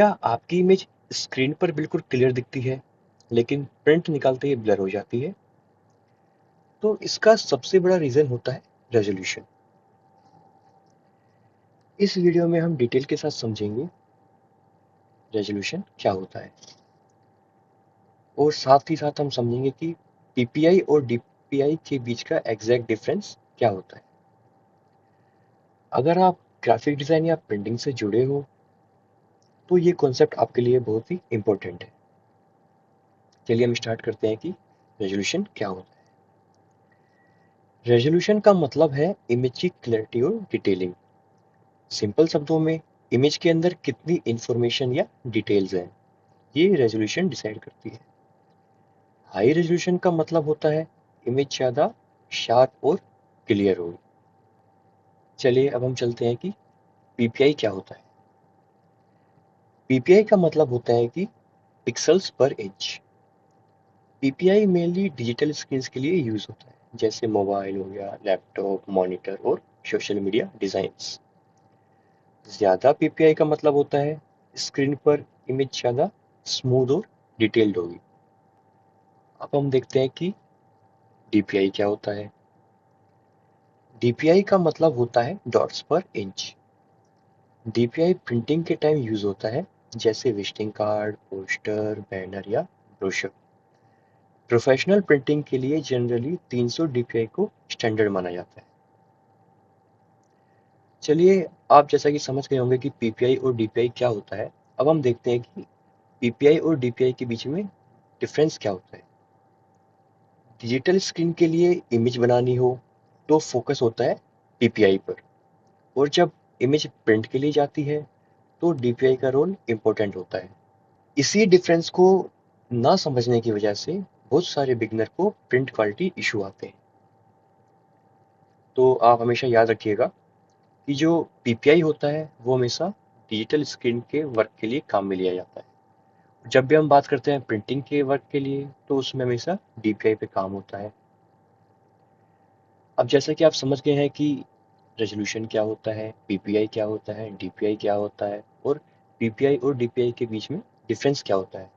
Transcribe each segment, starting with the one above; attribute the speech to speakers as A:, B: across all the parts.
A: क्या आपकी image screen पर बिल्कुल क्लियर दिखती है, लेकिन प्रिंट निकालते ही ब्लर हो जाती है? तो इसका सबसे बड़ा रीज़न होता है रेज़ोल्यूशन। इस वीडियो में हम डिटेल के साथ समझेंगे रेज़ोल्यूशन क्या होता है और साथ ही साथ हम समझेंगे कि पीपीआई और डीपीआई के बीच का एग्जैक्ट डिफरेंस क्या होता है। अगर आप ग्राफिक डिज़ाइन या प्रिंटिंग से जुड़े हो, तो ये कॉन्सेप्ट आपके लिए बहुत ही इम्पोर्टेंट है। चलिए हम स्टार्ट करते हैं कि रेज़ोल्यूशन क्या होता है। रेज़ोल्यूशन का मतलब है इमेज की क्लैरिटी और डिटेलिंग। सिंपल शब्दों में इमेज के अंदर कितनी इंफॉर्मेशन या डिटेल्स हैं, ये रेजोल्यूशन डिसाइड करती है। हाई रेजोल्यूशन का मतलब होता है इमेज ज़्यादा शार्प और क्लियर हो। चलिए अब हम चलते हैं कि पीपीआई क्या होता है। पीपीआई का मतलब होता है कि पिक्सल्स पर inch. PPI mainly digital screen के लिए यूज होता है, जैसे मोबाइल हो गया, लैपटॉप, मॉनिटर और सोशल मीडिया डिजाइन्स। ज्यादा पीपीआई का मतलब होता है स्क्रीन पर इमेज ज्यादा स्मूथ और डिटेल्ड होगी। अब हम देखते हैं कि डीपीआई क्या होता है। डीपीआई का मतलब होता है डॉट्स पर इंच। डीपीआई प्रिंटिंग के टाइम यूज होता है, जैसे विजिटिंग कार्ड, पोस्टर, बैनर या ब्रोशर। प्रोफेशनल प्रिंटिंग के लिए जनरली 300 डीपीआई को स्टैंडर्ड माना जाता है। चलिए, आप जैसा कि समझ गए होंगे कि पीपीआई और डीपीआई क्या होता है। अब हम देखते हैं कि पीपीआई और डीपीआई के बीच में डिफरेंस क्या होता है। डिजिटल स्क्रीन के लिए इमेज बनानी हो तो फोकस होता है पीपीआई पर, और जब इमेज प्रिंट के लिए जाती है तो डीपीआई का रोल इम्पोर्टेंट होता है। इसी डिफरेंस को ना समझने की वजह से बहुत सारे बिगनर को प्रिंट क्वालिटी इशू आते हैं। तो आप हमेशा याद रखिएगा कि जो पीपीआई होता है वो हमेशा डिजिटल स्क्रीन के वर्क के लिए काम में लिया जाता है। जब भी हम बात करते हैं प्रिंटिंग के वर्क के लिए तो उसमें हमेशा डीपीआई पे काम होता है। अब जैसा कि आप समझ गए हैं कि रेजोल्यूशन क्या होता है, पीपीआई क्या होता है, डीपीआई क्या होता है और पीपीआई और डीपीआई के बीच में डिफरेंस क्या होता है,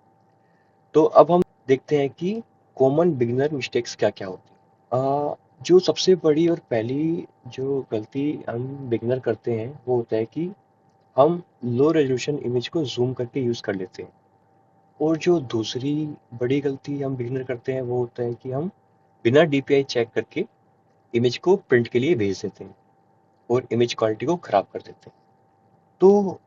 A: तो अब हम देखते हैं कि कॉमन बिगिनर मिस्टेक्स क्या-क्या होती हैं। जो सबसे बड़ी और पहली जो गलती हम बिगिनर करते हैं वो होता है कि हम लो रेजोल्यूशन इमेज को जूम करके यूज़ कर लेते हैं। और जो दूसरी बड़ी गलती हम बिगिनर करते हैं वो होता है कि हम बिना डीपीआई चेक करके इमेज को प्रिंट के लिए भेज देते हैं और इमेज क्वालिटी को खराब कर देते हैं। तो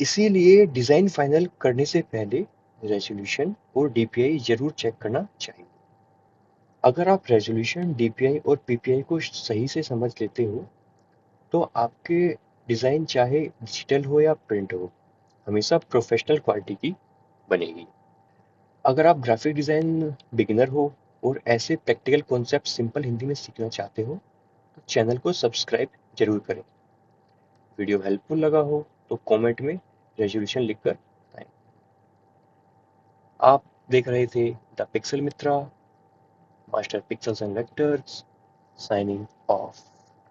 A: इसीलिए डिज़ाइन फाइनल करने से पहले रेजोल्यूशन और डीपीआई जरूर चेक करना चाहिए। अगर आप रेजोल्यूशन, डीपीआई और पीपीआई को सही से समझ लेते हो, तो आपके डिज़ाइन चाहे डिजिटल हो या प्रिंट हो, हमेशा प्रोफेशनल क्वालिटी की बनेगी। अगर आप ग्राफिक डिज़ाइन बिगिनर हो और ऐसे प्रैक्टिकल कॉन्सेप्ट सिंपल हिंदी में सीखना चाहते हो, तो चैनल को सब्सक्राइब जरूर करें। वीडियो हेल्पफुल लगा हो तो कमेंट में रेजोल्यूशन लिखकर बताएं। आप देख रहे थे the pixel Mitra, master pixels and vectors, signing off.